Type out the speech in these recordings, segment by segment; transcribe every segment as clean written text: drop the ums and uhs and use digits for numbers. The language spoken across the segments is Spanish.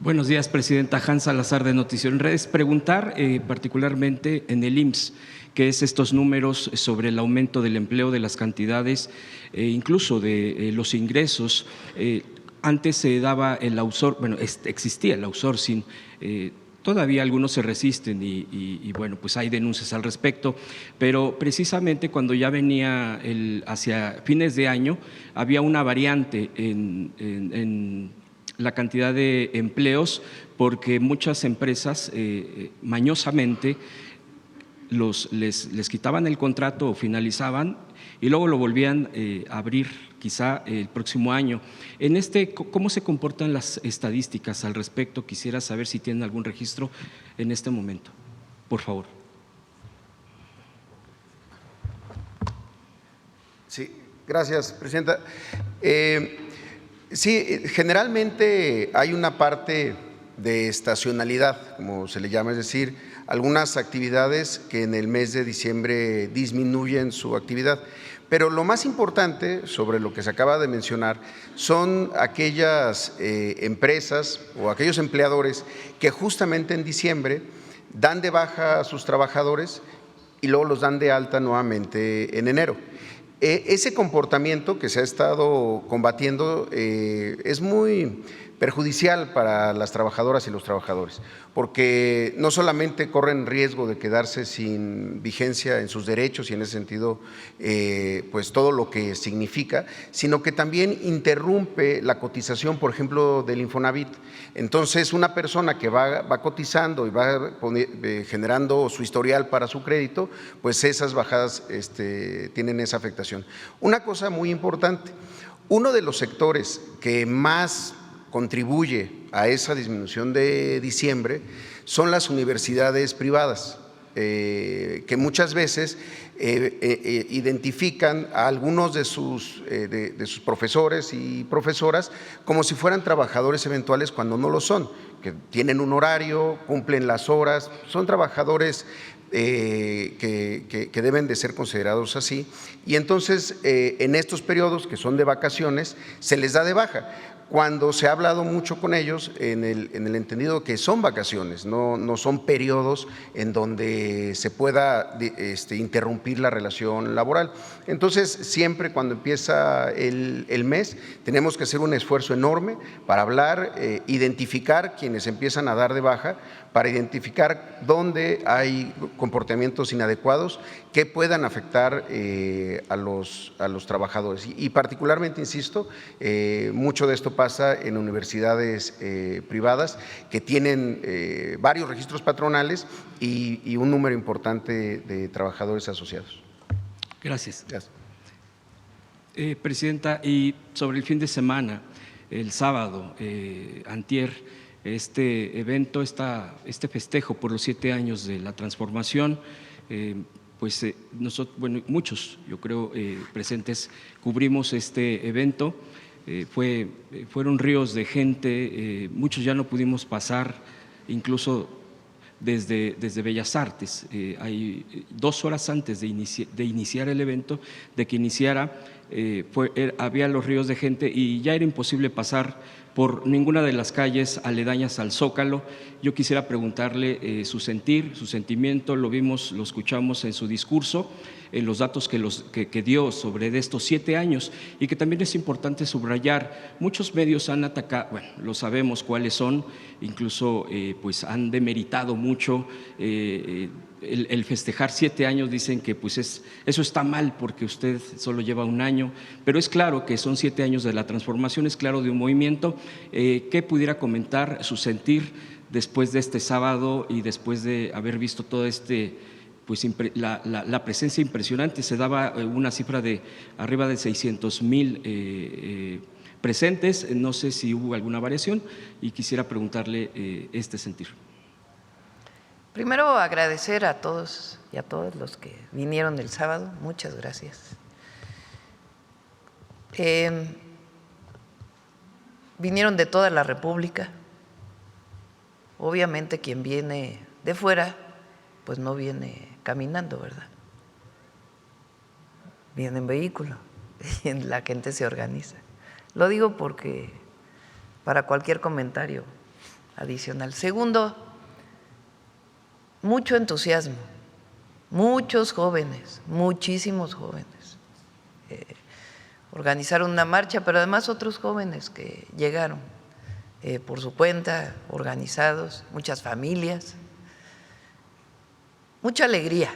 Buenos días, presidenta. Hans Salazar, de Noticiero en Redes. Preguntar particularmente en el IMSS, que es estos números sobre el aumento del empleo, de las cantidades, incluso de los ingresos. Antes se daba el outsourcing, bueno, existía el outsourcing. Todavía algunos se resisten y bueno, pues hay denuncias al respecto, pero precisamente cuando ya venía hacia fines de año, había una variante en la cantidad de empleos, porque muchas empresas mañosamente les quitaban el contrato o finalizaban y luego lo volvían a abrir quizá el próximo año. ¿Cómo se comportan las estadísticas al respecto? Quisiera saber si tienen algún registro en este momento, por favor. Sí, gracias, presidenta. Sí, generalmente hay una parte de estacionalidad, como se le llama, es decir, algunas actividades que en el mes de diciembre disminuyen su actividad. Pero lo más importante sobre lo que se acaba de mencionar son aquellas empresas o aquellos empleadores que justamente en diciembre dan de baja a sus trabajadores y luego los dan de alta nuevamente en enero. Ese comportamiento que se ha estado combatiendo es muy perjudicial para las trabajadoras y los trabajadores, porque no solamente corren riesgo de quedarse sin vigencia en sus derechos y en ese sentido pues todo lo que significa, sino que también interrumpe la cotización, por ejemplo, del Infonavit. Entonces, una persona que va cotizando y va generando su historial para su crédito, pues esas bajadas tienen esa afectación. Una cosa muy importante, uno de los sectores que más contribuye a esa disminución de diciembre son las universidades privadas, que muchas veces identifican a algunos de sus profesores y profesoras como si fueran trabajadores eventuales cuando no lo son, que tienen un horario, cumplen las horas, son trabajadores que deben de ser considerados así, y entonces en estos periodos que son de vacaciones se les da de baja. Cuando se ha hablado mucho con ellos en el entendido que son vacaciones, no son periodos en donde se pueda interrumpir la relación laboral. Entonces, siempre cuando empieza el mes, tenemos que hacer un esfuerzo enorme para hablar, identificar quienes empiezan a dar de baja, para identificar dónde hay comportamientos inadecuados que puedan afectar a los trabajadores. Y particularmente, insisto, mucho de esto pasa en universidades privadas que tienen varios registros patronales y un número importante de trabajadores asociados. Gracias. Gracias. Presidenta, y sobre el fin de semana, el sábado, antier, este evento, este festejo por los 7 años de la transformación, pues nosotros, bueno, muchos, yo creo, presentes, cubrimos este evento. Fueron ríos de gente, muchos ya no pudimos pasar, incluso desde Bellas Artes. Hay 2 horas antes de iniciar el evento, de que iniciara, había los ríos de gente y ya era imposible pasar por ninguna de las calles aledañas al Zócalo. Yo quisiera preguntarle su sentir, su sentimiento. Lo vimos, lo escuchamos en su discurso, en los datos que dio sobre de estos 7 años, y que también es importante subrayar. Muchos medios han atacado, bueno, lo sabemos cuáles son, incluso pues han demeritado mucho el festejar 7 años. Dicen que pues eso está mal porque usted solo lleva 1 año, pero es claro que son 7 años de la transformación, es claro, de un movimiento. ¿Qué pudiera comentar su sentir después de este sábado y después de haber visto todo pues la presencia impresionante? Se daba una cifra de arriba de 600,000 presentes. No sé si hubo alguna variación y quisiera preguntarle este sentir. Primero, agradecer a todos y a todos los que vinieron el sábado. Muchas gracias. Vinieron de toda la República. Obviamente quien viene de fuera, pues no viene caminando, ¿verdad? Viene en vehículo y la gente se organiza. Lo digo porque para cualquier comentario adicional. Segundo, mucho entusiasmo, muchos jóvenes, muchísimos jóvenes. Organizaron una marcha, pero además otros jóvenes que llegaron por su cuenta, organizados, muchas familias, mucha alegría,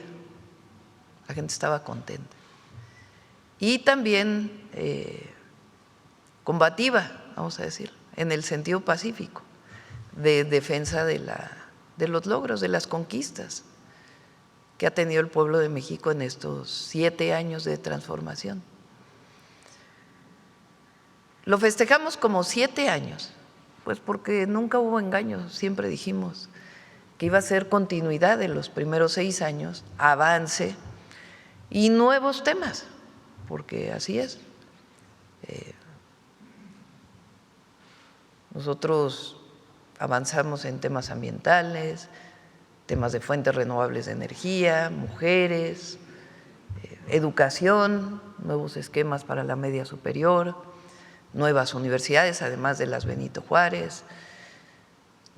la gente estaba contenta. Y también combativa, vamos a decir, en el sentido pacífico, de defensa de los logros, de las conquistas que ha tenido el pueblo de México en estos 7 años de transformación. Lo festejamos como 7 años, pues porque nunca hubo engaños, siempre dijimos que iba a ser continuidad de los primeros 6 años, avance y nuevos temas, porque así es. Nosotros avanzamos en temas ambientales, temas de fuentes renovables de energía, mujeres, educación, nuevos esquemas para la media superior, nuevas universidades, además de las Benito Juárez.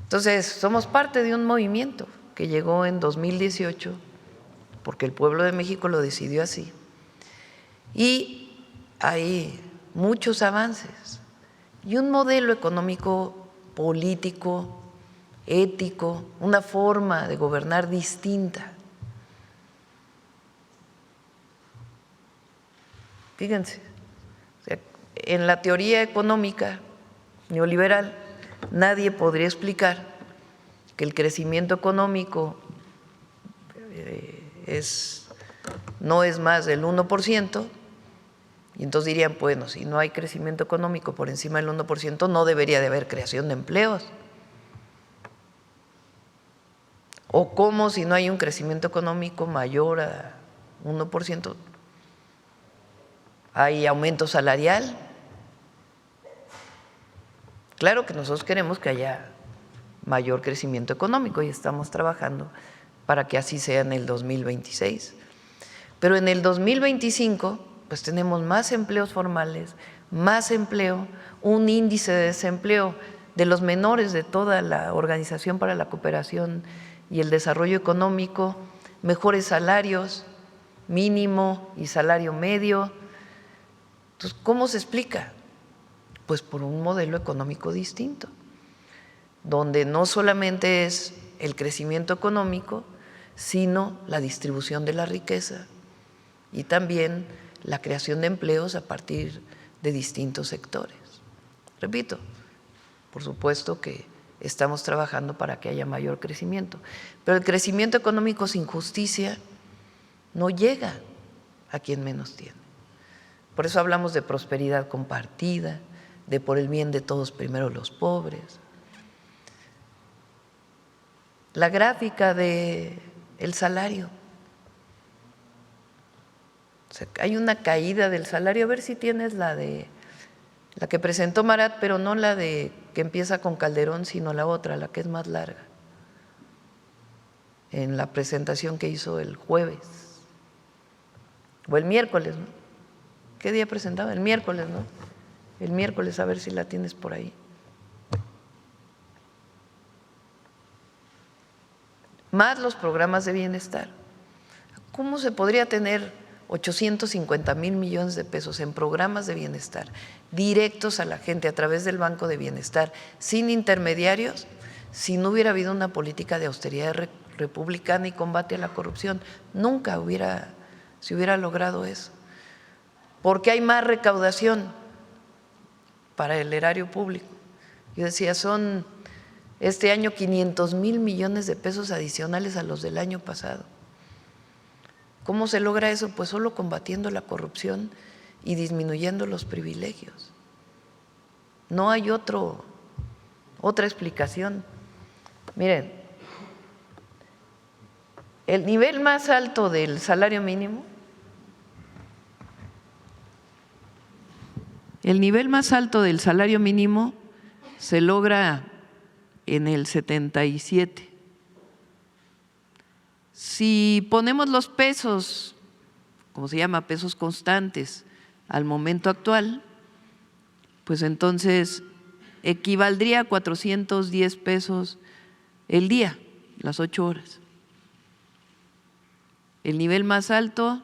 Entonces, somos parte de un movimiento que llegó en 2018, porque el pueblo de México lo decidió así. Y hay muchos avances y un modelo económico, político, ético, una forma de gobernar distinta. Fíjense, o sea, en la teoría económica neoliberal nadie podría explicar que el crecimiento económico no es más del 1%, y entonces dirían, bueno, si no hay crecimiento económico por encima del 1%, no debería de haber creación de empleos. O cómo si no hay un crecimiento económico mayor a 1%, hay aumento salarial. Claro que nosotros queremos que haya mayor crecimiento económico y estamos trabajando para que así sea en el 2026. Pero en el 2025, pues tenemos más empleos formales, más empleo, un índice de desempleo de los menores de toda la Organización para la Cooperación y el Desarrollo Económico, mejores salarios, mínimo y salario medio. Entonces, ¿cómo se explica? Pues por un modelo económico distinto, donde no solamente es el crecimiento económico, sino la distribución de la riqueza y también la creación de empleos a partir de distintos sectores. Repito, por supuesto que estamos trabajando para que haya mayor crecimiento, pero el crecimiento económico sin justicia no llega a quien menos tiene. Por eso hablamos de prosperidad compartida, de por el bien de todos primero los pobres. La gráfica del salario. O sea, hay una caída del salario, a ver si tienes la que presentó Marat, pero no la de que empieza con Calderón, sino la otra, la que es más larga, en la presentación que hizo el jueves, o el miércoles, ¿no? ¿Qué día presentaba? El miércoles, ¿no? El miércoles, a ver si la tienes por ahí. Más los programas de bienestar. ¿Cómo se podría tener 850,000 millones de pesos en programas de bienestar directos a la gente a través del Banco de Bienestar, sin intermediarios, si no hubiera habido una política de austeridad republicana y combate a la corrupción? Nunca se hubiera logrado eso, porque hay más recaudación para el erario público. Yo decía, son este año 500,000 millones de pesos adicionales a los del año pasado. ¿Cómo se logra eso? Pues solo combatiendo la corrupción y disminuyendo los privilegios. No hay otra explicación. Miren, el nivel más alto del salario mínimo, se logra en el 77. Si ponemos los pesos, como se llama, pesos constantes, al momento actual, pues entonces equivaldría a 410 pesos el día, las 8 horas. El nivel más alto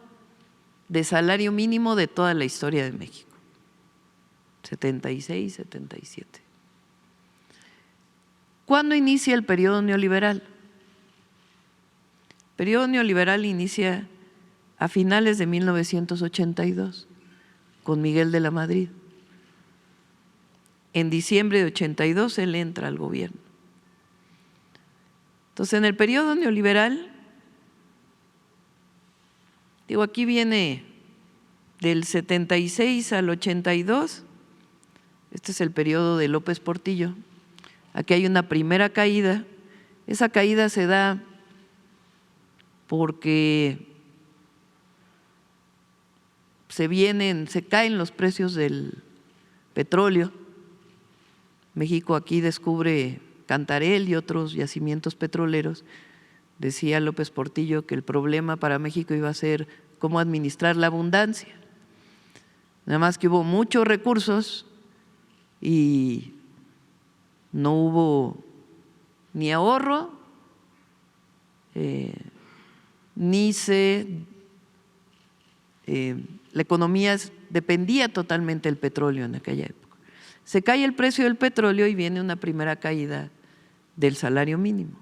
de salario mínimo de toda la historia de México, 76, 77. ¿Cuándo inicia el periodo neoliberal? El periodo neoliberal inicia a finales de 1982 con Miguel de la Madrid. En diciembre de 82 él entra al gobierno. Entonces, en el periodo neoliberal, digo, aquí viene del 76 al 82, este es el periodo de López Portillo. Aquí hay una primera caída, esa caída se da porque se caen los precios del petróleo. México aquí descubre Cantarell y otros yacimientos petroleros. Decía López Portillo que el problema para México iba a ser cómo administrar la abundancia. Nada más que hubo muchos recursos y no hubo ni ahorro, la economía dependía totalmente del petróleo en aquella época. Se cae el precio del petróleo y viene una primera caída del salario mínimo.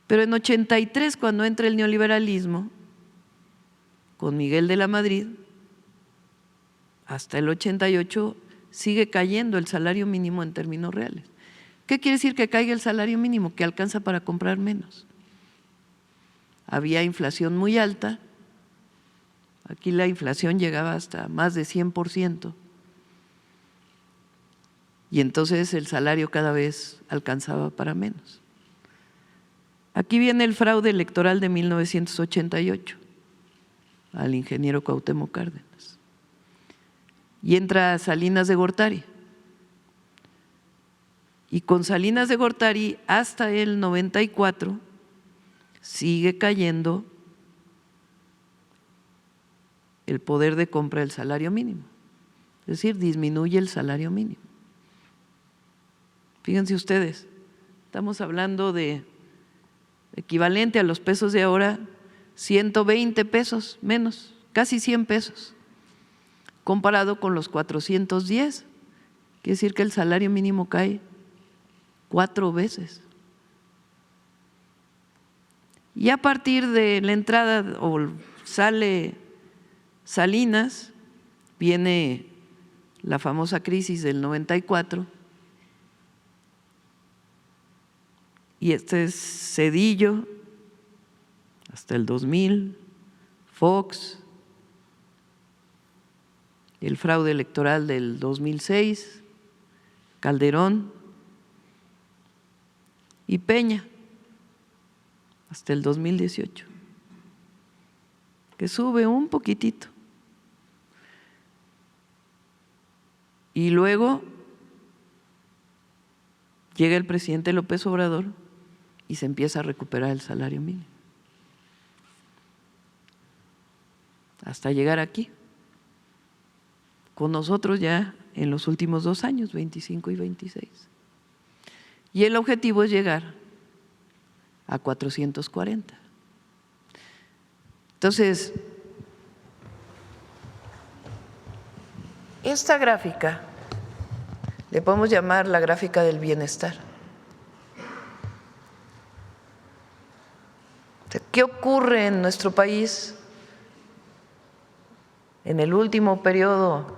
Pero en 83, cuando entra el neoliberalismo, con Miguel de la Madrid, hasta el 88 sigue cayendo el salario mínimo en términos reales. ¿Qué quiere decir que caiga el salario mínimo? Que alcanza para comprar menos. Había inflación muy alta, aquí la inflación llegaba hasta más de 100%, y entonces el salario cada vez alcanzaba para menos. Aquí viene el fraude electoral de 1988 al ingeniero Cuauhtémoc Cárdenas. Y entra Salinas de Gortari. Y con Salinas de Gortari hasta el 94 sigue cayendo el poder de compra del salario mínimo. Es decir, disminuye el salario mínimo. Fíjense ustedes, estamos hablando de equivalente a los pesos de ahora, 120 pesos menos, casi 100 pesos, comparado con los 410. Quiere decir que el salario mínimo cae 4 veces. Y a partir de la entrada o sale Salinas, viene la famosa crisis del 94, y este es Zedillo hasta el 2000, Fox, el fraude electoral del 2006, Calderón y Peña hasta el 2018, que sube un poquitito. Y luego llega el presidente López Obrador y se empieza a recuperar el salario mínimo, hasta llegar aquí, con nosotros ya en los últimos 2 años, 25 y 26. Y el objetivo es llegar a 440. Entonces, esta gráfica le podemos llamar la gráfica del bienestar. ¿Qué ocurre en nuestro país en el último periodo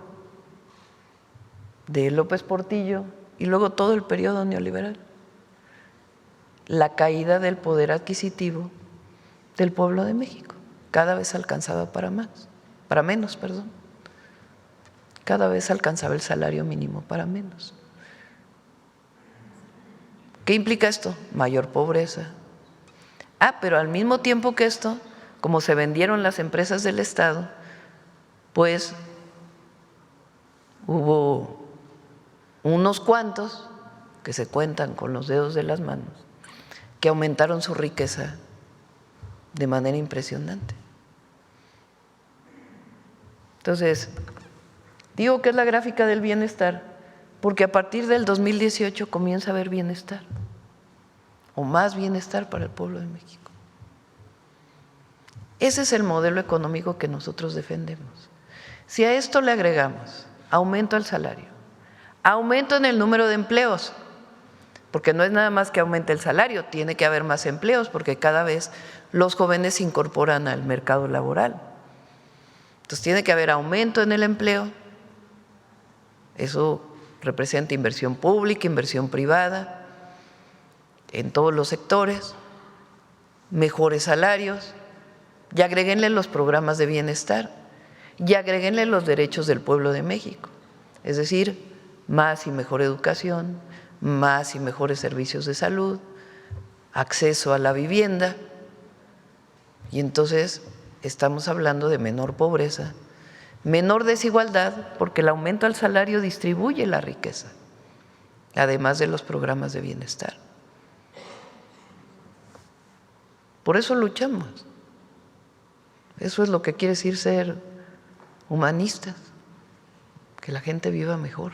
de López Portillo y luego todo el periodo neoliberal? La caída del poder adquisitivo del pueblo de México. Cada vez alcanzaba para menos. Cada vez alcanzaba el salario mínimo para menos. ¿Qué implica esto? Mayor pobreza. Pero al mismo tiempo que esto, como se vendieron las empresas del Estado, pues hubo unos cuantos que se cuentan con los dedos de las manos, que aumentaron su riqueza de manera impresionante. Entonces, digo que es la gráfica del bienestar porque a partir del 2018 comienza a haber bienestar, o más bienestar para el pueblo de México. Ese es el modelo económico que nosotros defendemos. Si a esto le agregamos aumento al salario, aumento en el número de empleos, porque no es nada más que aumente el salario, tiene que haber más empleos, porque cada vez los jóvenes se incorporan al mercado laboral. Entonces tiene que haber aumento en el empleo, eso representa inversión pública, inversión privada, en todos los sectores, mejores salarios, y agréguenle los programas de bienestar, y agréguenle los derechos del pueblo de México, es decir, más y mejor educación, más y mejores servicios de salud, acceso a la vivienda, y entonces estamos hablando de menor pobreza, menor desigualdad, porque el aumento al salario distribuye la riqueza, además de los programas de bienestar. Por eso luchamos. Eso es lo que quiere decir ser humanistas, que la gente viva mejor.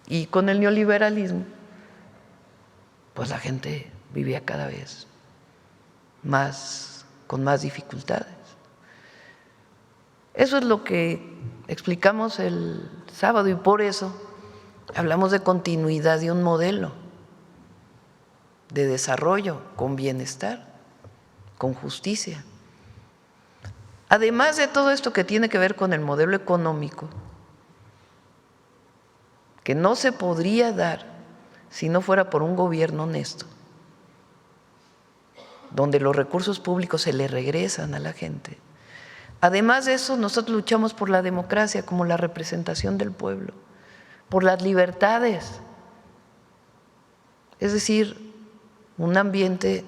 Y con el neoliberalismo, pues la gente vivía cada vez más, con más dificultades. Eso es lo que explicamos el sábado y por eso hablamos de continuidad de un modelo de desarrollo con bienestar, con justicia. Además de todo esto que tiene que ver con el modelo económico, que no se podría dar si no fuera por un gobierno honesto, donde los recursos públicos se le regresan a la gente. Además de eso, nosotros luchamos por la democracia como la representación del pueblo, por las libertades, es decir, un ambiente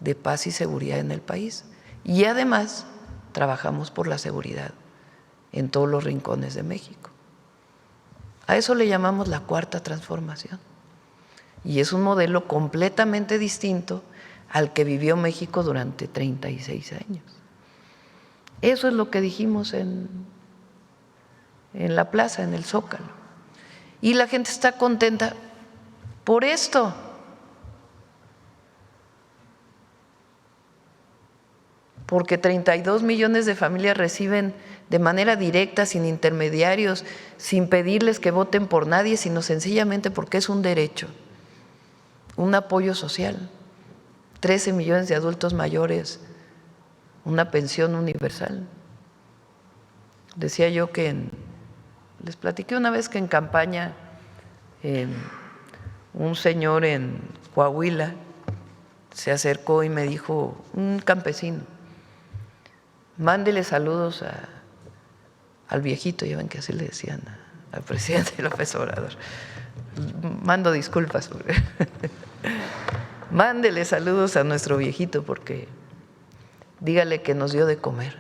de paz y seguridad en el país. Y además trabajamos por la seguridad en todos los rincones de México. A eso le llamamos la cuarta transformación. Y es un modelo completamente distinto al que vivió México durante 36 años. Eso es lo que dijimos en la plaza, en el Zócalo. Y la gente está contenta por esto. Porque 32 millones de familias reciben de manera directa, sin intermediarios, sin pedirles que voten por nadie, sino sencillamente porque es un derecho, un apoyo social. 13 millones de adultos mayores, una pensión universal. Decía yo que les platiqué una vez que en campaña un señor en Coahuila se acercó y me dijo, un campesino, mándele saludos al viejito, ya ven que así le decían al presidente López Obrador. Mando disculpas. Mándele saludos a nuestro viejito porque dígale que nos dio de comer.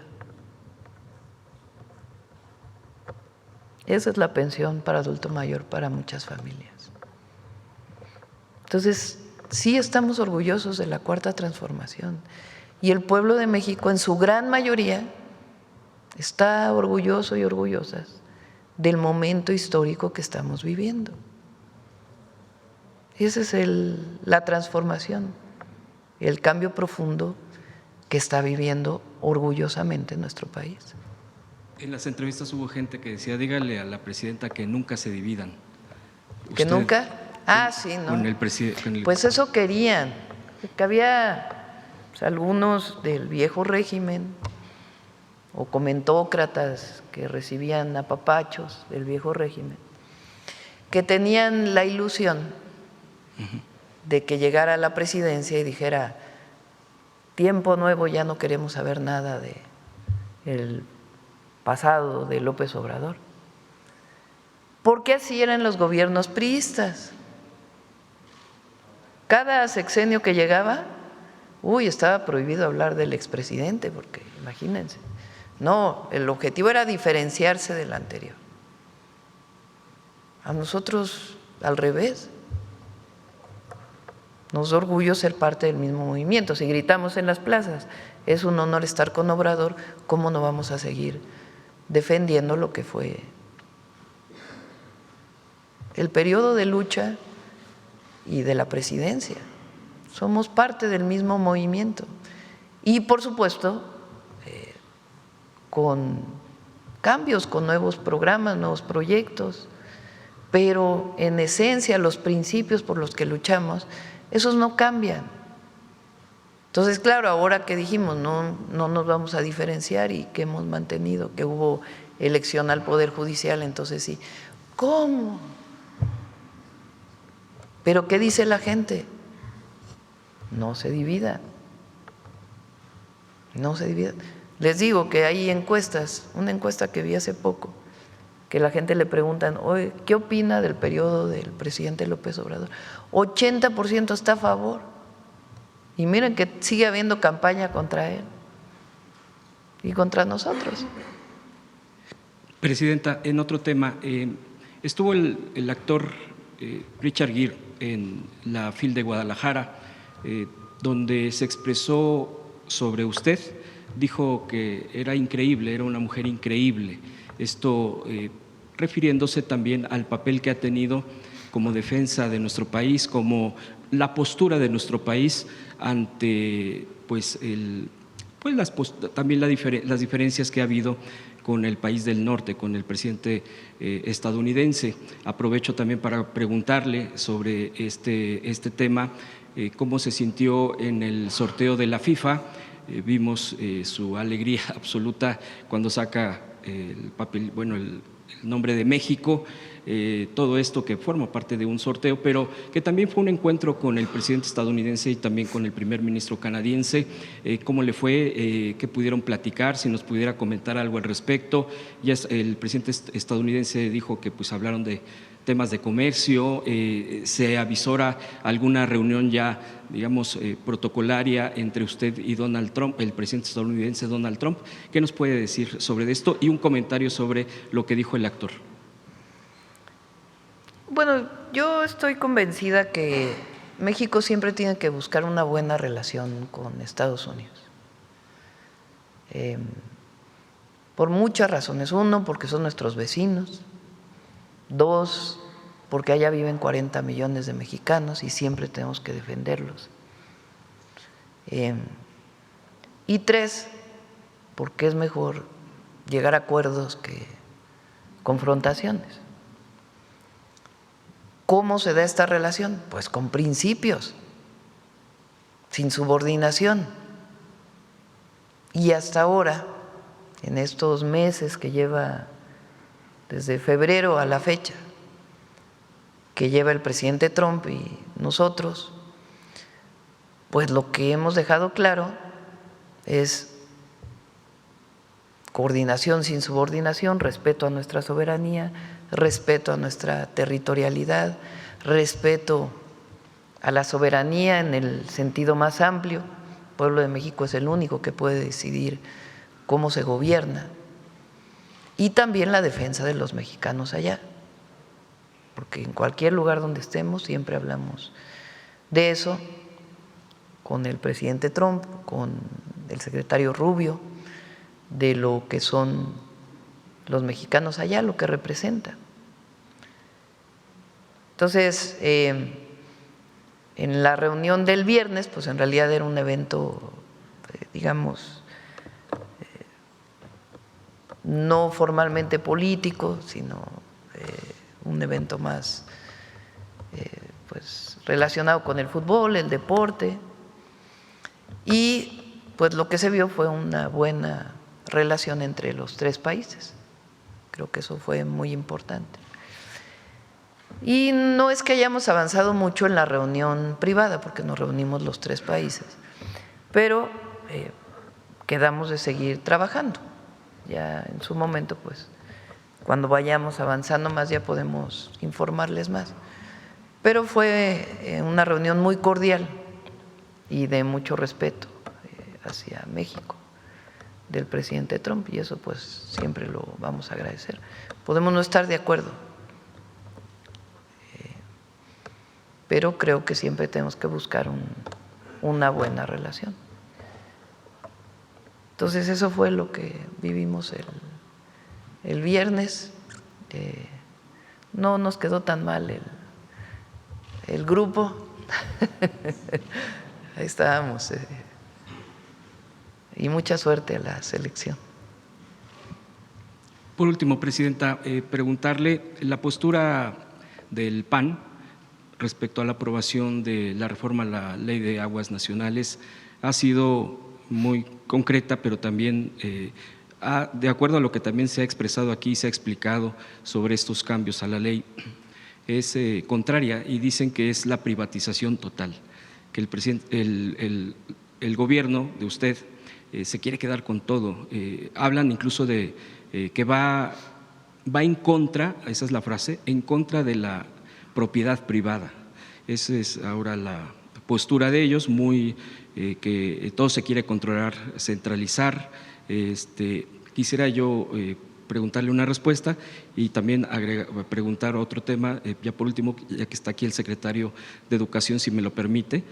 Esa es la pensión para adulto mayor para muchas familias. Entonces, sí estamos orgullosos de la cuarta transformación. Y el pueblo de México, en su gran mayoría, está orgulloso y orgullosas del momento histórico que estamos viviendo. Esa es la transformación, el cambio profundo que está viviendo orgullosamente nuestro país. En las entrevistas hubo gente que decía, dígale a la presidenta que nunca se dividan. ¿Que nunca? Ah, sí, ¿no? Pues eso querían, que había algunos del viejo régimen o comentócratas que recibían apapachos del viejo régimen, que tenían la ilusión de que llegara a la presidencia y dijera, tiempo nuevo, ya no queremos saber nada del pasado de López Obrador. Porque así eran los gobiernos priistas. Cada sexenio que llegaba, estaba prohibido hablar del expresidente, porque imagínense. No, el objetivo era diferenciarse del anterior. A nosotros, al revés, nos da orgullo ser parte del mismo movimiento. Si gritamos en las plazas, es un honor estar con Obrador, ¿cómo no vamos a seguir defendiendo lo que fue el periodo de lucha y de la presidencia. Somos parte del mismo movimiento. Y por supuesto, con cambios, con nuevos programas, nuevos proyectos, pero en esencia los principios por los que luchamos, esos no cambian. Entonces, claro, ahora que dijimos no nos vamos a diferenciar y que hemos mantenido, que hubo elección al Poder Judicial, entonces sí, ¿cómo? ¿Pero qué dice la gente? No se dividan, no se dividan. Les digo que hay encuestas, una encuesta que vi hace poco, que la gente le preguntan, oye, ¿qué opina del periodo del presidente López Obrador? 80% está a favor. Y miren que sigue habiendo campaña contra él y contra nosotros. Presidenta, en otro tema, estuvo el actor Richard Gere en la FIL de Guadalajara, donde se expresó sobre usted, dijo que era increíble, era una mujer increíble, esto refiriéndose también al papel que ha tenido como defensa de nuestro país, como la postura de nuestro país ante también las diferencias que ha habido con el país del norte, con el presidente estadounidense. Aprovecho también para preguntarle sobre este tema, cómo se sintió en el sorteo de la FIFA. Vimos su alegría absoluta cuando saca el papel, bueno, el nombre de México, todo esto que forma parte de un sorteo, pero que también fue un encuentro con el presidente estadounidense y también con el primer ministro canadiense. ¿Cómo le fue? ¿Qué pudieron platicar? Si nos pudiera comentar algo al respecto. Ya el presidente estadounidense dijo que pues hablaron de temas de comercio, se avisora alguna reunión ya, digamos, protocolaria entre usted y Donald Trump, el presidente estadounidense Donald Trump. ¿Qué nos puede decir sobre esto? Y un comentario sobre lo que dijo el actor. Bueno, yo estoy convencida que México siempre tiene que buscar una buena relación con Estados Unidos. Por muchas razones. Uno, porque son nuestros vecinos. Dos, porque allá viven 40 millones de mexicanos y siempre tenemos que defenderlos. Y tres, porque es mejor llegar a acuerdos que confrontaciones. ¿Cómo se da esta relación? Pues con principios, sin subordinación. Y hasta ahora, en estos meses que lleva desde febrero a la fecha, que lleva el presidente Trump y nosotros, pues lo que hemos dejado claro es coordinación sin subordinación, respeto a nuestra soberanía, respeto a nuestra territorialidad, respeto a la soberanía en el sentido más amplio. El pueblo de México es el único que puede decidir cómo se gobierna. Y también la defensa de los mexicanos allá, porque en cualquier lugar donde estemos siempre hablamos de eso, con el presidente Trump, con el secretario Rubio, de lo que son los mexicanos allá, lo que representan. Entonces, en la reunión del viernes, pues en realidad era un evento, digamos, no formalmente político, sino un evento más pues relacionado con el fútbol, el deporte, y pues lo que se vio fue una buena relación entre los tres países. Creo que eso fue muy importante. Y no es que hayamos avanzado mucho en la reunión privada, porque nos reunimos los tres países, pero quedamos de seguir trabajando. Ya en su momento, pues, cuando vayamos avanzando más, ya podemos informarles más. Pero fue una reunión muy cordial y de mucho respeto hacia México del presidente Trump, y eso pues siempre lo vamos a agradecer. Podemos no estar de acuerdo, pero creo que siempre tenemos que buscar una buena relación. Entonces eso fue lo que vivimos el viernes. no nos quedó tan mal el grupo. Ahí estábamos. Y mucha suerte a la selección. Por último, Presidenta, preguntarle la postura del PAN respecto a la aprobación de la reforma a la Ley de Aguas Nacionales ha sido muy concreta, pero también de acuerdo a lo que también se ha expresado aquí, se ha explicado sobre estos cambios a la ley, es contraria y dicen que es la privatización total, que el gobierno de usted se quiere quedar con todo. Hablan incluso de que va en contra, esa es la frase, en contra de la propiedad privada. Esa es ahora la postura de ellos, que todo se quiere controlar, centralizar. Quisiera yo preguntarle una respuesta y también preguntar otro tema, ya por último, ya que está aquí el secretario de Educación, si me lo permite,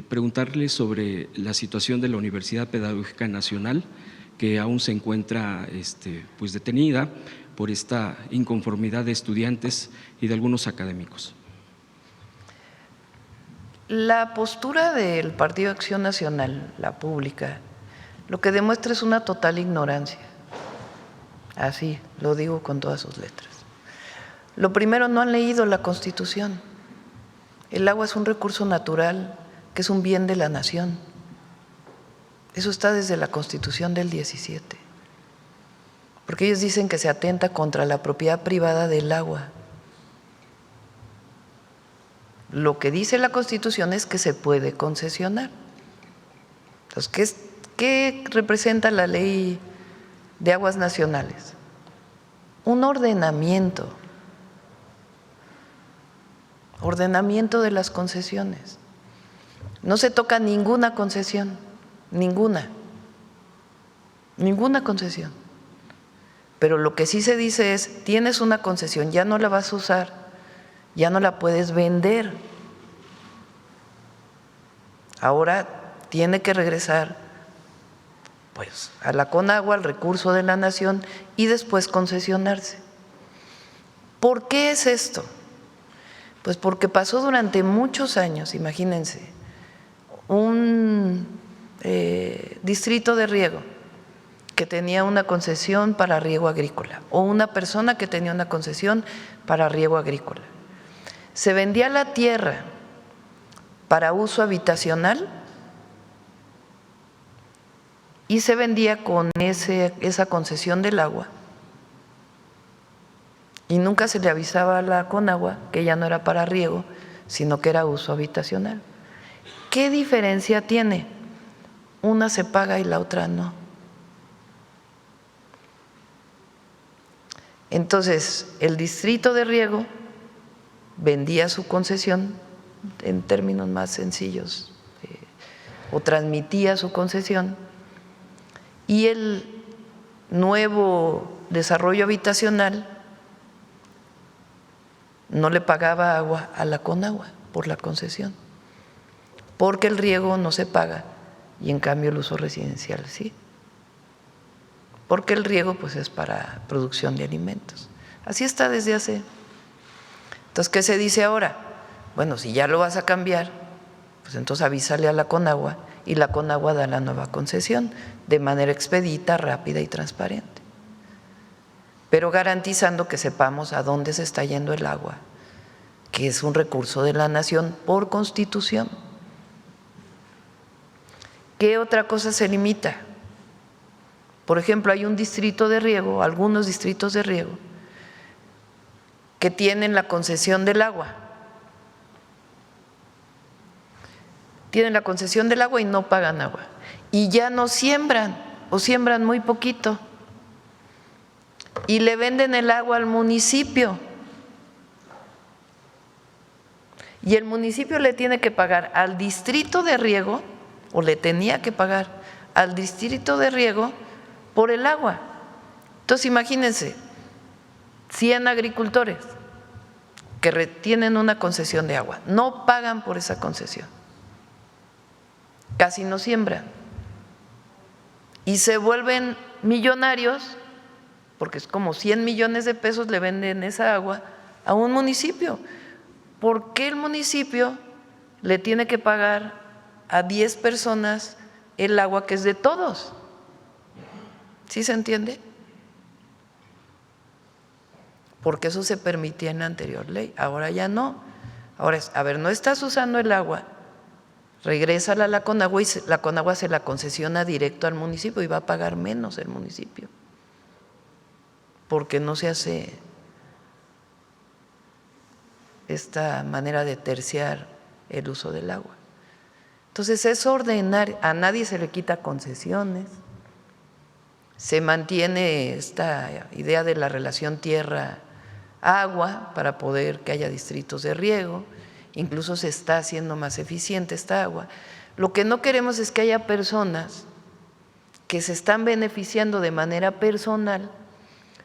preguntarle sobre la situación de la Universidad Pedagógica Nacional, que aún se encuentra pues detenida por esta inconformidad de estudiantes y de algunos académicos. La postura del Partido Acción Nacional, la pública, lo que demuestra es una total ignorancia. Así lo digo con todas sus letras. Lo primero, no han leído la Constitución. El agua es un recurso natural que es un bien de la nación. Eso está desde la Constitución del 17. Porque ellos dicen que se atenta contra la propiedad privada del agua. Lo que dice la Constitución es que se puede concesionar. Entonces, ¿qué representa la Ley de Aguas Nacionales? Un ordenamiento de las concesiones. No se toca ninguna concesión, ninguna concesión. Pero lo que sí se dice es, tienes una concesión, ya no la vas a usar, ya no la puedes vender. Ahora tiene que regresar pues a la Conagua, al recurso de la nación, y después concesionarse. ¿Por qué es esto? Pues porque pasó durante muchos años, imagínense, un distrito de riego que tenía una concesión para riego agrícola o una persona que tenía una concesión para riego agrícola. Se vendía la tierra para uso habitacional y se vendía con esa concesión del agua y nunca se le avisaba a la Conagua que ya no era para riego, sino que era uso habitacional. ¿Qué diferencia tiene? Una se paga y la otra no. Entonces, el distrito de riego vendía su concesión en términos más sencillos, o transmitía su concesión, y el nuevo desarrollo habitacional no le pagaba agua a la Conagua por la concesión, porque el riego no se paga y en cambio el uso residencial sí, porque el riego pues es para producción de alimentos. Así está desde hace. Entonces, ¿qué se dice ahora? Bueno, si ya lo vas a cambiar, pues entonces avísale a la Conagua y la Conagua da la nueva concesión de manera expedita, rápida y transparente, pero garantizando que sepamos a dónde se está yendo el agua, que es un recurso de la nación por Constitución. ¿Qué otra cosa se limita? Por ejemplo, hay un distrito de riego, algunos distritos de riego, que tienen la concesión del agua. Tienen la concesión del agua y no pagan agua. Y ya no siembran o siembran muy poquito. Y le venden el agua al municipio. Y el municipio le tiene que pagar al distrito de riego, o le tenía que pagar al distrito de riego por el agua. Entonces, imagínense, 100 agricultores que retienen una concesión de agua, no pagan por esa concesión, casi no siembran y se vuelven millonarios porque es como 100 millones de pesos le venden esa agua a un municipio. ¿Por qué el municipio le tiene que pagar a 10 personas el agua que es de todos? ¿Sí se entiende? Porque eso se permitía en la anterior ley, ahora ya no. Ahora es, a ver, no estás usando el agua, regrésala a la Conagua y la Conagua se la concesiona directo al municipio y va a pagar menos el municipio, porque no se hace esta manera de terciar el uso del agua. Entonces es ordenar, a nadie se le quita concesiones, se mantiene esta idea de la relación tierra-agua para poder que haya distritos de riego, incluso se está haciendo más eficiente esta agua. Lo que no queremos es que haya personas que se están beneficiando de manera personal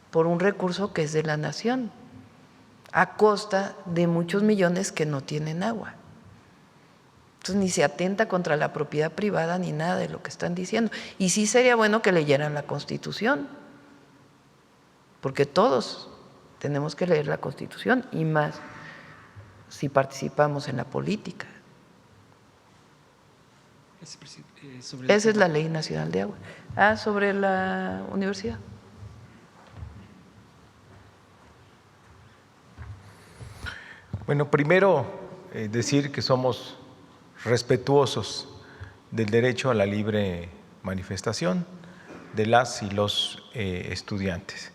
por un recurso que es de la nación, a costa de muchos millones que no tienen agua. Entonces ni se atenta contra la propiedad privada ni nada de lo que están diciendo. Y sí sería bueno que leyeran la Constitución, porque todos tenemos que leer la Constitución y más si participamos en la política. Esa es la Ley Nacional de Agua. Sobre la universidad. Bueno, primero decir que somos respetuosos del derecho a la libre manifestación de las y los estudiantes.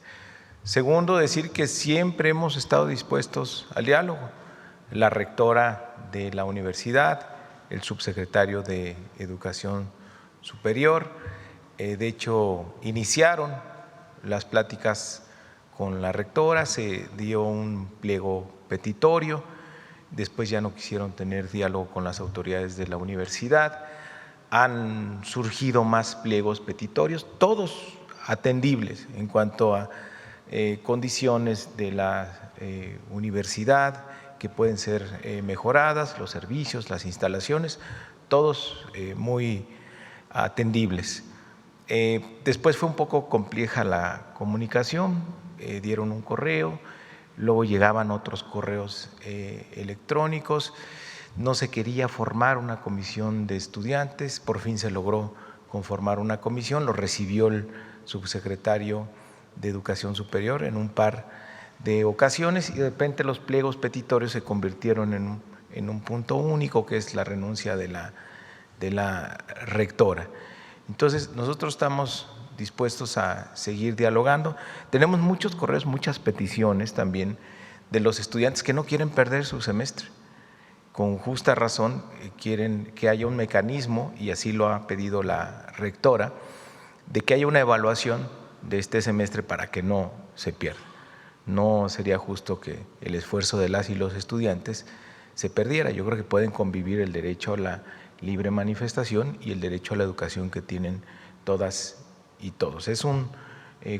Segundo, decir que siempre hemos estado dispuestos al diálogo. La rectora de la universidad, el subsecretario de Educación Superior, de hecho iniciaron las pláticas con la rectora, se dio un pliego petitorio, después ya no quisieron tener diálogo con las autoridades de la universidad, han surgido más pliegos petitorios, todos atendibles en cuanto a condiciones de la universidad que pueden ser mejoradas, los servicios, las instalaciones, todos muy atendibles. Después fue un poco compleja la comunicación, dieron un correo, luego llegaban otros correos electrónicos, no se quería formar una comisión de estudiantes, por fin se logró conformar una comisión, lo recibió el subsecretario de Educación Superior en un par de ocasiones y de repente los pliegos petitorios se convirtieron en un punto único que es la renuncia de la rectora. Entonces nosotros estamos dispuestos a seguir dialogando. Tenemos muchos correos, muchas peticiones también de los estudiantes que no quieren perder su semestre. Con justa razón quieren que haya un mecanismo, y así lo ha pedido la rectora, de que haya una evaluación de este semestre para que no se pierda. No sería justo que el esfuerzo de las y los estudiantes se perdiera. Yo creo que pueden convivir el derecho a la libre manifestación y el derecho a la educación que tienen todas y todos. Es un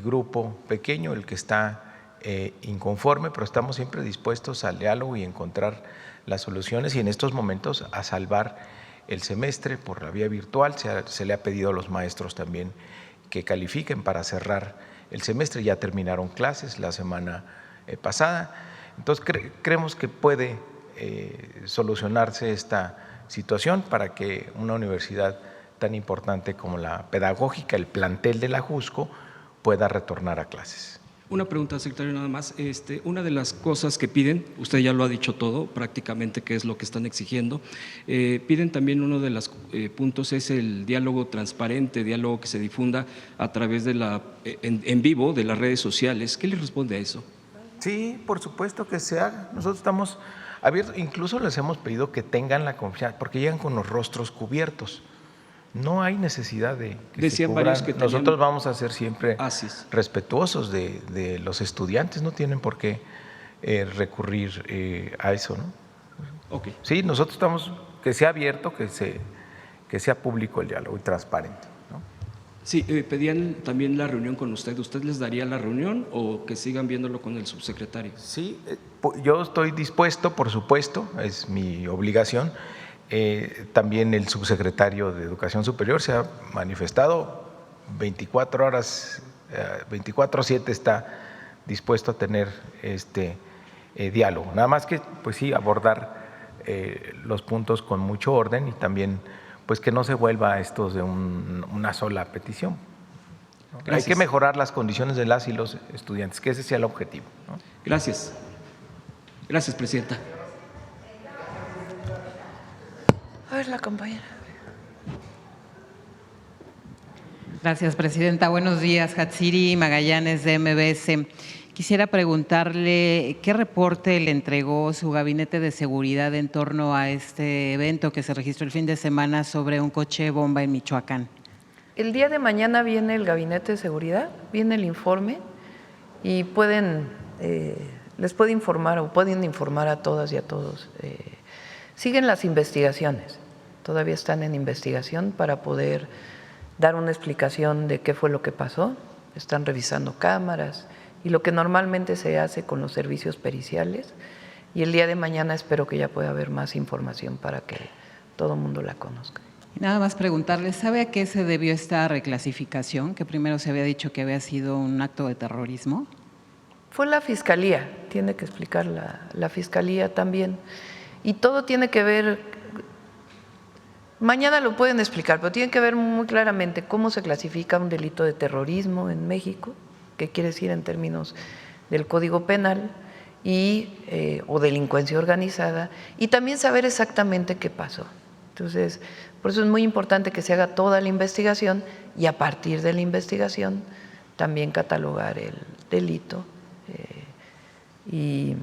grupo pequeño el que está inconforme, pero estamos siempre dispuestos al diálogo y encontrar las soluciones y en estos momentos a salvar el semestre por la vía virtual. Se le ha pedido a los maestros también que califiquen para cerrar el semestre, ya terminaron clases la semana pasada, entonces creemos que puede solucionarse esta situación para que una universidad tan importante como la pedagógica, el plantel de la JUSCO, pueda retornar a clases. Una pregunta, secretario, nada más. Una de las cosas que piden, usted ya lo ha dicho todo, prácticamente que es lo que están exigiendo, piden también uno de los puntos es el diálogo transparente, diálogo que se difunda a través de en vivo de las redes sociales. ¿Qué le responde a eso? Sí, por supuesto que se haga. Nosotros estamos abiertos, incluso les hemos pedido que tengan la confianza, porque llegan con los rostros cubiertos. No hay necesidad de que Decían se cubran. varios que tenían... Nosotros vamos a ser siempre respetuosos de los estudiantes, no tienen por qué recurrir a eso, ¿no? Okay. Sí, nosotros estamos, que sea abierto, que sea público el diálogo y transparente, ¿no? Sí, pedían también la reunión con usted. ¿Usted les daría la reunión o que sigan viéndolo con el subsecretario? Sí, yo estoy dispuesto, por supuesto, es mi obligación. También el subsecretario de Educación Superior se ha manifestado 24 horas, 24/7 está dispuesto a tener diálogo. Nada más que, pues sí, abordar los puntos con mucho orden y también, pues que no se vuelva esto de una sola petición. ¿No? Hay que mejorar las condiciones de las y los estudiantes, que ese sea el objetivo, ¿no? Gracias. Gracias, presidenta. A ver, la compañera. Gracias, presidenta. Buenos días, Hatsiri Magallanes de MBS. Quisiera preguntarle qué reporte le entregó su gabinete de seguridad en torno a este evento que se registró el fin de semana sobre un coche bomba en Michoacán. El día de mañana viene el gabinete de seguridad, viene el informe y les puede informar o pueden informar a todas y a todos. Siguen las investigaciones, todavía están en investigación para poder dar una explicación de qué fue lo que pasó. Están revisando cámaras y lo que normalmente se hace con los servicios periciales. Y el día de mañana espero que ya pueda haber más información para que todo el mundo la conozca. Nada más preguntarle, ¿sabe a qué se debió esta reclasificación? Que primero se había dicho que había sido un acto de terrorismo. Fue la Fiscalía, tiene que explicar la Fiscalía también. Y todo tiene que ver, mañana lo pueden explicar, pero tiene que ver muy claramente cómo se clasifica un delito de terrorismo en México, qué quiere decir en términos del Código Penal o delincuencia organizada, y también saber exactamente qué pasó. Entonces, por eso es muy importante que se haga toda la investigación y a partir de la investigación también catalogar el delito y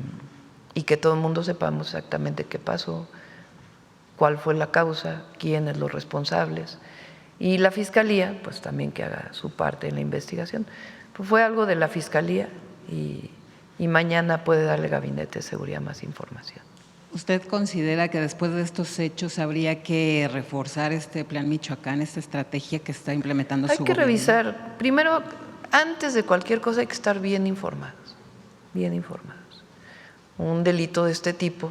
que todo el mundo sepamos exactamente qué pasó, cuál fue la causa, quiénes los responsables, y la Fiscalía pues también que haga su parte en la investigación. Pues fue algo de la Fiscalía y mañana puede darle el Gabinete de Seguridad más información. ¿Usted considera que después de estos hechos habría que reforzar este Plan Michoacán, esta estrategia que está implementando su gobierno? Hay que revisar, primero, antes de cualquier cosa hay que estar bien informados, bien informados. Un delito de este tipo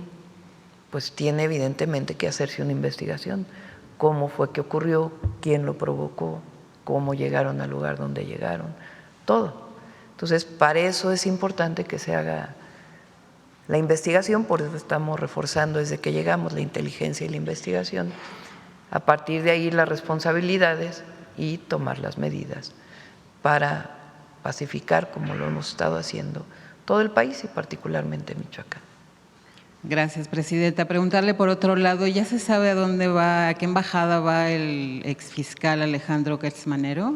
pues tiene evidentemente que hacerse una investigación, cómo fue que ocurrió, quién lo provocó, cómo llegaron al lugar donde llegaron, todo. Entonces, para eso es importante que se haga la investigación, por eso estamos reforzando desde que llegamos la inteligencia y la investigación, a partir de ahí las responsabilidades y tomar las medidas para pacificar, como lo hemos estado haciendo, todo el país y particularmente Michoacán. Gracias, presidenta. Preguntarle por otro lado, ¿ya se sabe a dónde va, a qué embajada va el exfiscal Alejandro Gertz Manero?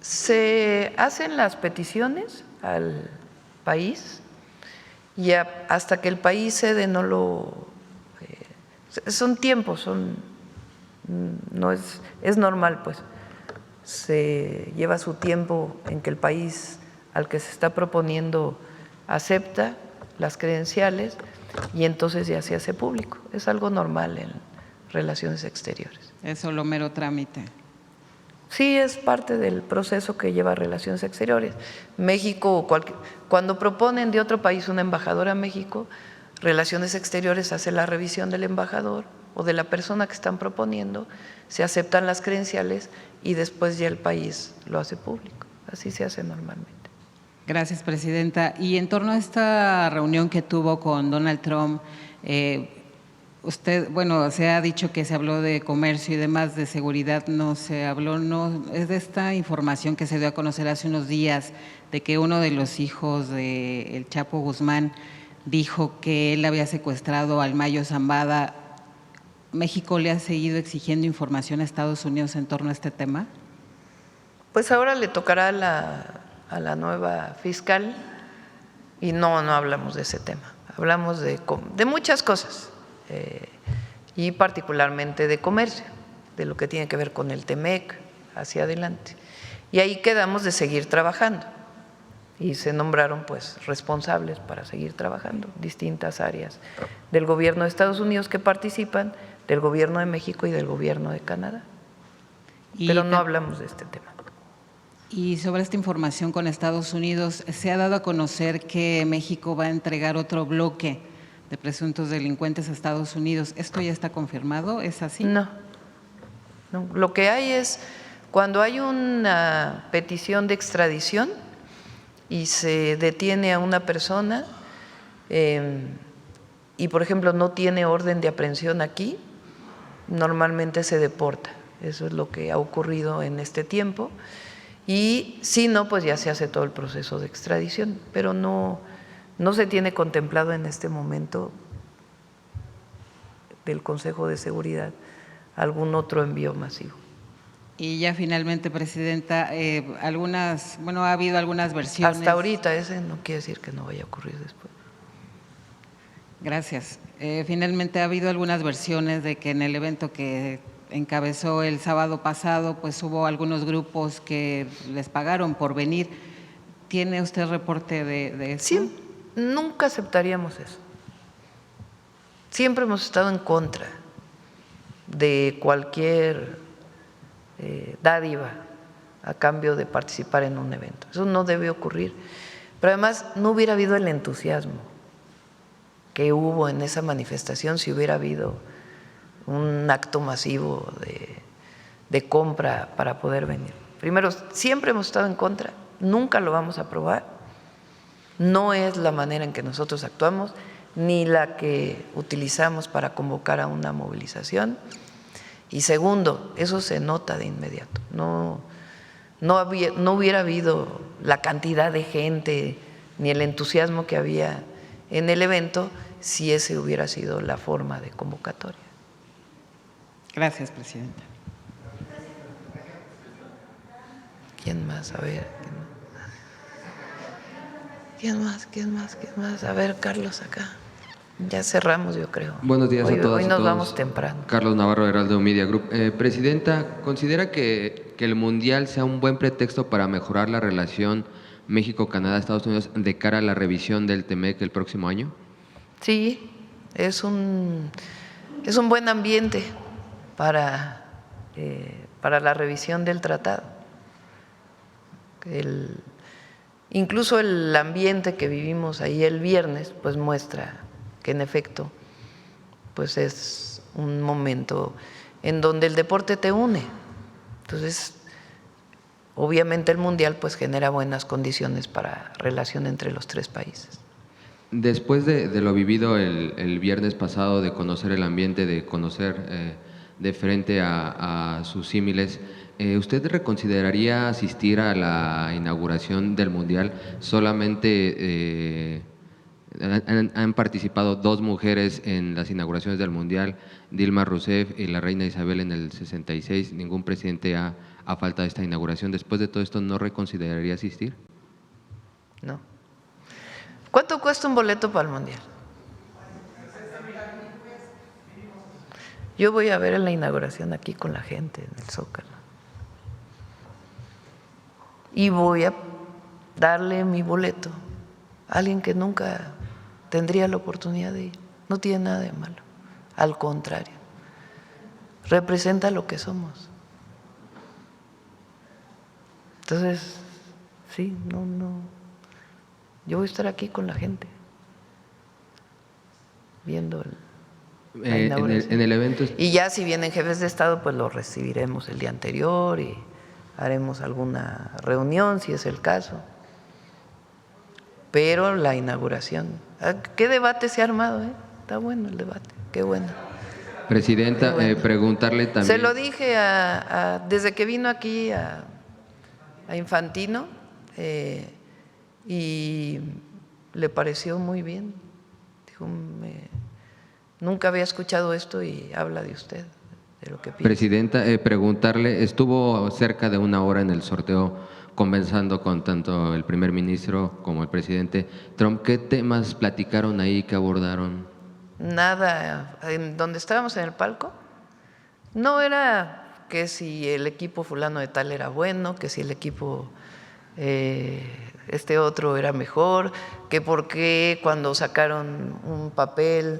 Se hacen las peticiones al país y hasta que el país cede no lo… son tiempos, no es normal pues, se lleva su tiempo en que el país al que se está proponiendo acepta las credenciales y entonces ya se hace público. Es algo normal en relaciones exteriores. Es solo mero trámite. Sí, es parte del proceso que lleva relaciones exteriores. México, cuando proponen de otro país una embajadora a México, Relaciones Exteriores hace la revisión del embajador o de la persona que están proponiendo, se aceptan las credenciales y después ya el país lo hace público. Así se hace normalmente. Gracias, presidenta. Y en torno a esta reunión que tuvo con Donald Trump, usted, bueno, se ha dicho que se habló de comercio y demás, de seguridad no se habló, no es de esta información que se dio a conocer hace unos días de que uno de los hijos del Chapo Guzmán dijo que él había secuestrado al Mayo Zambada. ¿México le ha seguido exigiendo información a Estados Unidos en torno a este tema? Pues ahora le tocará a la nueva fiscal y no hablamos de ese tema, hablamos de muchas cosas. Y particularmente de comercio, de lo que tiene que ver con el TEMEC hacia adelante. Y ahí quedamos de seguir trabajando y se nombraron pues responsables para seguir trabajando, distintas áreas del gobierno de Estados Unidos que participan, del gobierno de México y del gobierno de Canadá. Pero no hablamos de este tema. Y sobre esta información con Estados Unidos, se ha dado a conocer que México va a entregar otro bloque de presuntos delincuentes a Estados Unidos. ¿Esto ya está confirmado? ¿Es así? No. Lo que hay es, cuando hay una petición de extradición y se detiene a una persona, y por ejemplo no tiene orden de aprehensión aquí, normalmente se deporta. Eso es lo que ha ocurrido en este tiempo. Y si no, pues ya se hace todo el proceso de extradición, pero no se tiene contemplado en este momento del Consejo de Seguridad algún otro envío masivo. Y ya finalmente, Presidenta, ha habido algunas versiones. Hasta ahorita ese no quiere decir que no vaya a ocurrir después. Gracias. Finalmente ha habido algunas versiones de que en el evento que encabezó el sábado pasado, pues hubo algunos grupos que les pagaron por venir. ¿Tiene usted reporte de eso? Sí, nunca aceptaríamos eso. Siempre hemos estado en contra de cualquier dádiva a cambio de participar en un evento. Eso no debe ocurrir. Pero además no hubiera habido el entusiasmo que hubo en esa manifestación si hubiera habido un acto masivo de compra para poder venir. Primero, siempre hemos estado en contra, nunca lo vamos a aprobar, no es la manera en que nosotros actuamos, ni la que utilizamos para convocar a una movilización. Y segundo, eso se nota de inmediato, no hubiera habido la cantidad de gente ni el entusiasmo que había en el evento si ese hubiera sido la forma de convocatoria. Gracias, Presidenta. ¿Quién más? A ver. ¿Quién más? A ver, Carlos, acá. Ya cerramos, yo creo. Buenos días a todas Hoy y nos todos. vamos temprano. Carlos Navarro, Heraldo Media Group. Presidenta, ¿considera que el Mundial sea un buen pretexto para mejorar la relación México-Canadá-Estados Unidos de cara a la revisión del TEMEC el próximo año? Sí, es un buen ambiente para la revisión del tratado. Incluso el ambiente que vivimos ahí el viernes pues muestra que en efecto pues es un momento en donde el deporte te une. Entonces, obviamente el Mundial pues genera buenas condiciones para relación entre los tres países. Después de lo vivido el viernes pasado, de conocer el ambiente, de conocer de frente a sus símiles, ¿usted reconsideraría asistir a la inauguración del Mundial? Solamente han participado 2 mujeres en las inauguraciones del Mundial, Dilma Rousseff y la reina Isabel en el 66. Ningún presidente ha faltado a esta inauguración. Después de todo esto, ¿no reconsideraría asistir? No. ¿Cuánto cuesta un boleto para el Mundial? Yo voy a ver en la inauguración aquí con la gente en el Zócalo. Y voy a darle mi boleto a alguien que nunca tendría la oportunidad de ir. No tiene nada de malo. Al contrario, representa lo que somos. Entonces, sí, no. Yo voy a estar aquí con la gente, viendo la inauguración. En el evento. Y ya si vienen jefes de Estado, pues los recibiremos el día anterior y haremos alguna reunión, si es el caso. Pero la inauguración, ¿qué debate se ha armado? Está bueno el debate, qué bueno. Presidenta, preguntarle también. Se lo dije desde que vino aquí a Infantino y le pareció muy bien. Dijo, nunca había escuchado esto y habla de usted, de lo que piensa. Presidenta, preguntarle, estuvo cerca de 1 hora en el sorteo conversando con tanto el primer ministro como el presidente Trump. ¿Qué temas platicaron ahí, qué abordaron? Nada, en donde estábamos en el palco, no era que si el equipo fulano de tal era bueno, que si el equipo este otro era mejor, que por qué cuando sacaron un papel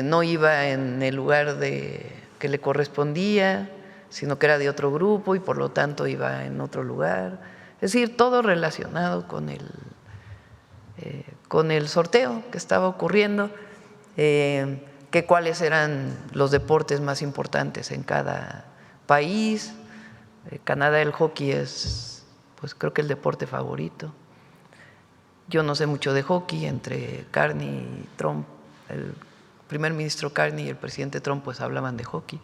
no iba en el lugar que le correspondía, sino que era de otro grupo y por lo tanto iba en otro lugar. Es decir, todo relacionado con el sorteo que estaba ocurriendo, que cuáles eran los deportes más importantes en cada país. Canadá, el hockey es, pues creo que el deporte favorito. Yo no sé mucho de hockey, entre Carney y Trump, el primer ministro Carney y el presidente Trump pues hablaban de hockey.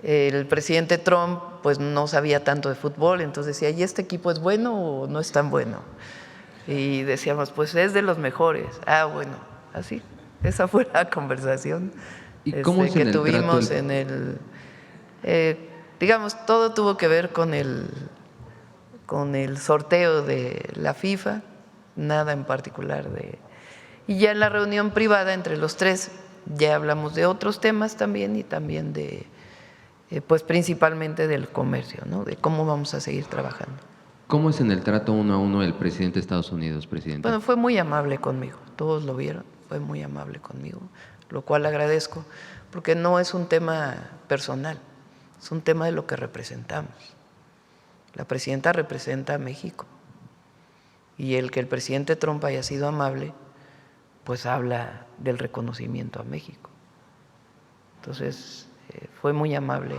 El presidente Trump pues no sabía tanto de fútbol, entonces decía, ¿y este equipo es bueno o no es tan bueno? Y decíamos, pues es de los mejores. Ah, bueno, así, esa fue la conversación ¿Y cómo es que en el tuvimos trato en el… digamos, todo tuvo que ver con el sorteo de la FIFA, nada en particular de… Y ya en la reunión privada entre los tres ya hablamos de otros temas también y también de, pues principalmente del comercio, ¿no? De cómo vamos a seguir trabajando. ¿Cómo es en el trato 1 a 1 el presidente de Estados Unidos, presidente? Bueno, fue muy amable conmigo, todos lo vieron, fue muy amable conmigo, lo cual agradezco, porque no es un tema personal, es un tema de lo que representamos. La presidenta representa a México y el que el presidente Trump haya sido amable, pues habla del reconocimiento a México. Entonces, fue muy amable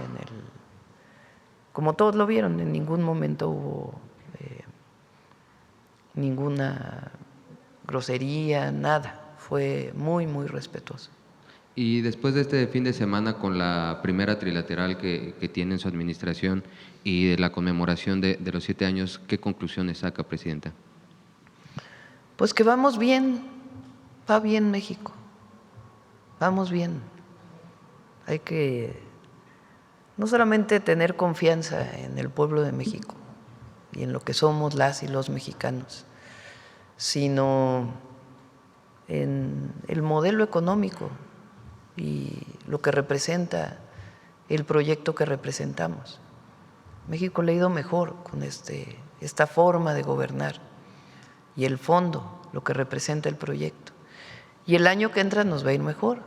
como todos lo vieron, en ningún momento hubo ninguna grosería, nada, fue muy, muy respetuoso. Y después de este fin de semana con la primera trilateral que tiene en su administración y de la conmemoración de los 7 años, ¿qué conclusiones saca, presidenta? Pues que vamos bien, va bien México, vamos bien. Hay que no solamente tener confianza en el pueblo de México y en lo que somos las y los mexicanos, sino en el modelo económico y lo que representa el proyecto que representamos. México le ha ido mejor con esta forma de gobernar y el fondo, lo que representa el proyecto. Y el año que entra nos va a ir mejor,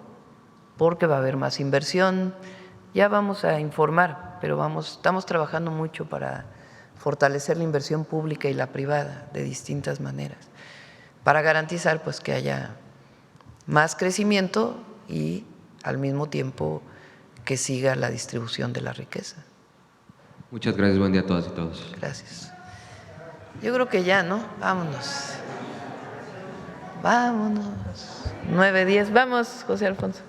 porque va a haber más inversión. Ya vamos a informar, pero estamos trabajando mucho para fortalecer la inversión pública y la privada de distintas maneras, para garantizar pues que haya más crecimiento y al mismo tiempo que siga la distribución de la riqueza. Muchas gracias, buen día a todas y todos. Gracias. Yo creo que ya, ¿no? Vámonos. Vámonos. 9:10. Vamos, José Alfonso.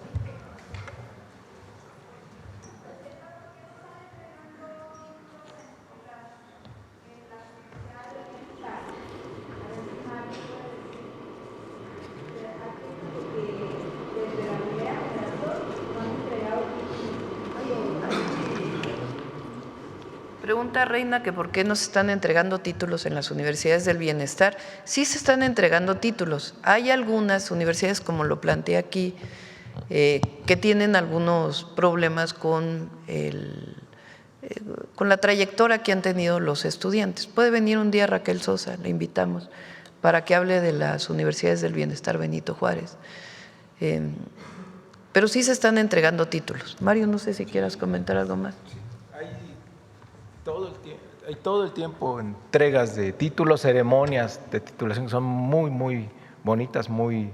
Pregunta Reina que por qué no se están entregando títulos en las universidades del bienestar. Sí se están entregando títulos. Hay algunas universidades, como lo planteé aquí, que tienen algunos problemas con la trayectoria que han tenido los estudiantes. Puede venir un día Raquel Sosa, le invitamos, para que hable de las universidades del bienestar Benito Juárez. Pero sí se están entregando títulos. Mario, no sé si quieras comentar algo más. Hay todo el tiempo entregas de títulos, ceremonias de titulación que son muy, muy bonitas, muy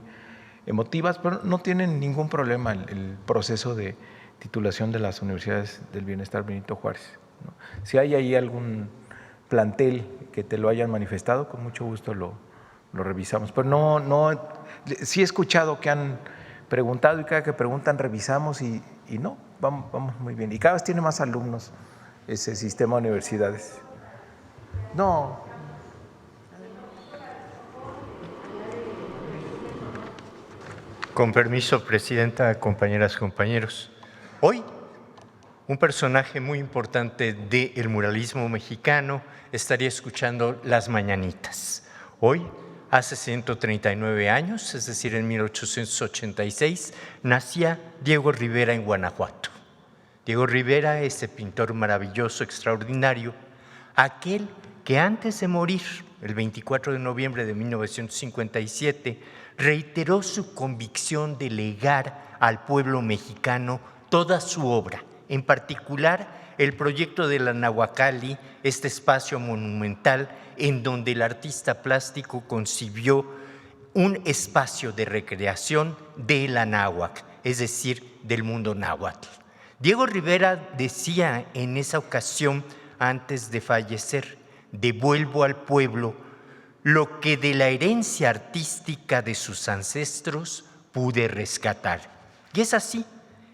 emotivas, pero no tienen ningún problema el proceso de titulación de las universidades del bienestar Benito Juárez, ¿no? Si hay ahí algún plantel que te lo hayan manifestado, con mucho gusto lo revisamos. Pero sí he escuchado que han preguntado y cada que preguntan revisamos y no, vamos muy bien. Y cada vez tiene más alumnos ese sistema de universidades. No. Con permiso, presidenta, compañeras, compañeros. Hoy, un personaje muy importante del muralismo mexicano estaría escuchando las mañanitas. Hoy, hace 139 años, es decir, en 1886, nacía Diego Rivera en Guanajuato. Diego Rivera, ese pintor maravilloso, extraordinario, aquel que antes de morir, el 24 de noviembre de 1957, reiteró su convicción de legar al pueblo mexicano toda su obra, en particular el proyecto de la Nahuacalli, este espacio monumental en donde el artista plástico concibió un espacio de recreación de la náhuatl, es decir, del mundo náhuatl. Diego Rivera decía en esa ocasión, antes de fallecer, devuelvo al pueblo lo que de la herencia artística de sus ancestros pude rescatar. Y es así.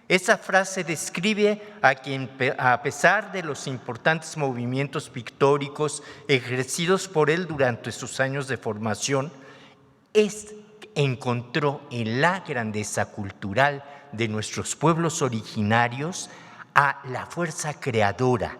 Esa frase describe a quien, a pesar de los importantes movimientos pictóricos ejercidos por él durante sus años de formación, encontró en la grandeza cultural de nuestros pueblos originarios a la fuerza creadora,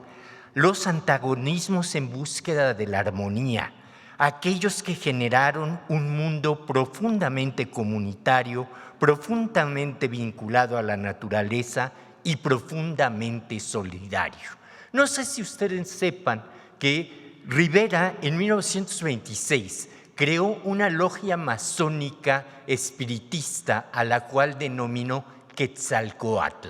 los antagonismos en búsqueda de la armonía, aquellos que generaron un mundo profundamente comunitario, profundamente vinculado a la naturaleza y profundamente solidario. No sé si ustedes sepan que Rivera en 1926 creó una logia masónica espiritista a la cual denominó Quetzalcóatl.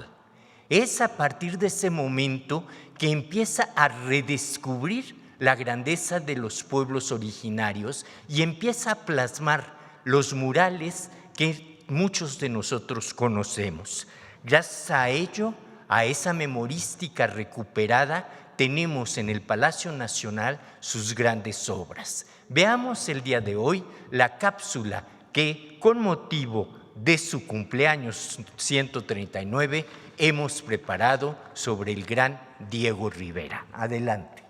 Es a partir de ese momento que empieza a redescubrir la grandeza de los pueblos originarios y empieza a plasmar los murales que muchos de nosotros conocemos. Gracias a ello, a esa memorística recuperada, tenemos en el Palacio Nacional sus grandes obras. Veamos el día de hoy la cápsula que, con motivo de su cumpleaños 139, hemos preparado sobre el gran Diego Rivera. Adelante.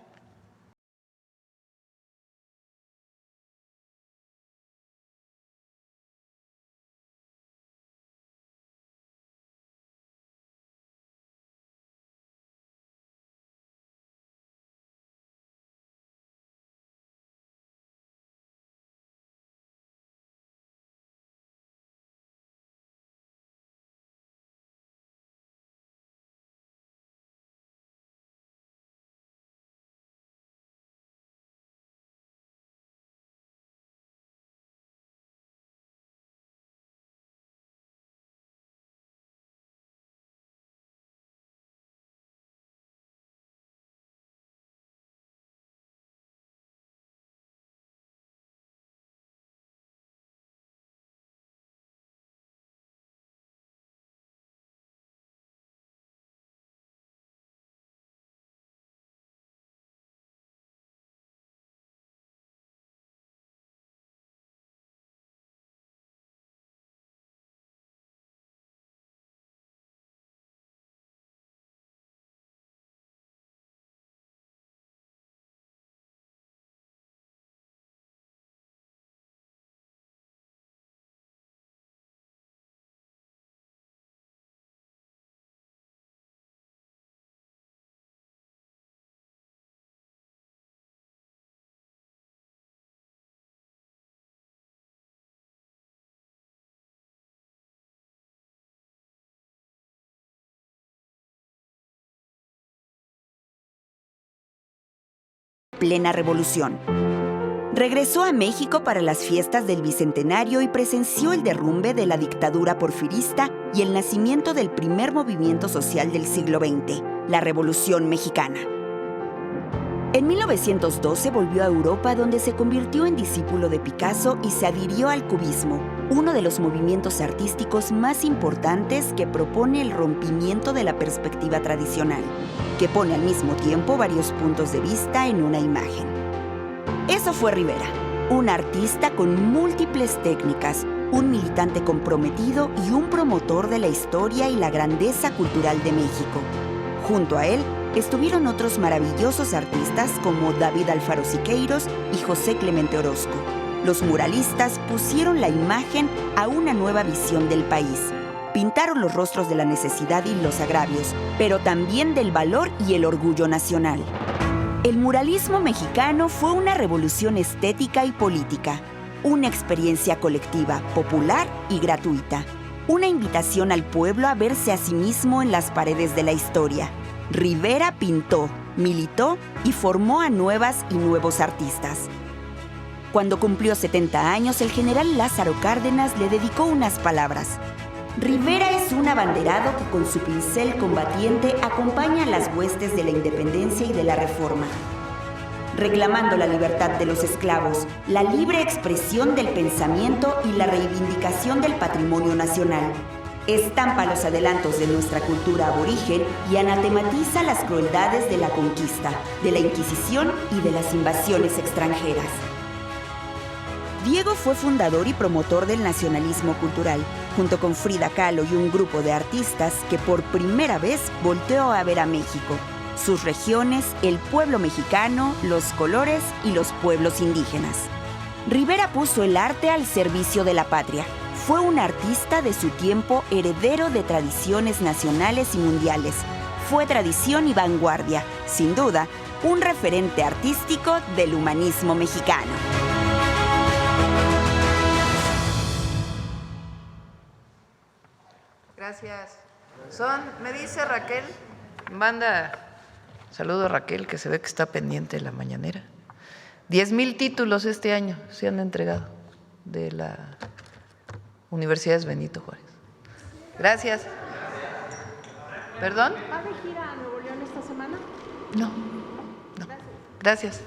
Plena revolución. Regresó a México para las fiestas del Bicentenario y presenció el derrumbe de la dictadura porfirista y el nacimiento del primer movimiento social del siglo XX, la Revolución Mexicana. En 1912 volvió a Europa, donde se convirtió en discípulo de Picasso y se adhirió al cubismo, uno de los movimientos artísticos más importantes que propone el rompimiento de la perspectiva tradicional, que pone al mismo tiempo varios puntos de vista en una imagen. Eso fue Rivera, un artista con múltiples técnicas, un militante comprometido y un promotor de la historia y la grandeza cultural de México. Junto a él estuvieron otros maravillosos artistas como David Alfaro Siqueiros y José Clemente Orozco. Los muralistas pusieron la imagen a una nueva visión del país. Pintaron los rostros de la necesidad y los agravios, pero también del valor y el orgullo nacional. El muralismo mexicano fue una revolución estética y política, una experiencia colectiva, popular y gratuita, una invitación al pueblo a verse a sí mismo en las paredes de la historia. Rivera pintó, militó y formó a nuevas y nuevos artistas. Cuando cumplió 70 años, el general Lázaro Cárdenas le dedicó unas palabras. Rivera es un abanderado que con su pincel combatiente acompaña a las huestes de la independencia y de la reforma, reclamando la libertad de los esclavos, la libre expresión del pensamiento y la reivindicación del patrimonio nacional. Estampa los adelantos de nuestra cultura aborigen y anatematiza las crueldades de la conquista, de la Inquisición y de las invasiones extranjeras. Diego fue fundador y promotor del nacionalismo cultural, junto con Frida Kahlo y un grupo de artistas que por primera vez volteó a ver a México, sus regiones, el pueblo mexicano, los colores y los pueblos indígenas. Rivera puso el arte al servicio de la patria. Fue un artista de su tiempo, heredero de tradiciones nacionales y mundiales. Fue tradición y vanguardia, sin duda, un referente artístico del humanismo mexicano. Gracias. Me dice Raquel, manda saludo a Raquel, que se ve que está pendiente de la mañanera. 10,000 títulos este año se han entregado de la Universidad Benito Juárez. Gracias. ¿Perdón? ¿Va de gira a Nuevo León esta semana? No. Gracias.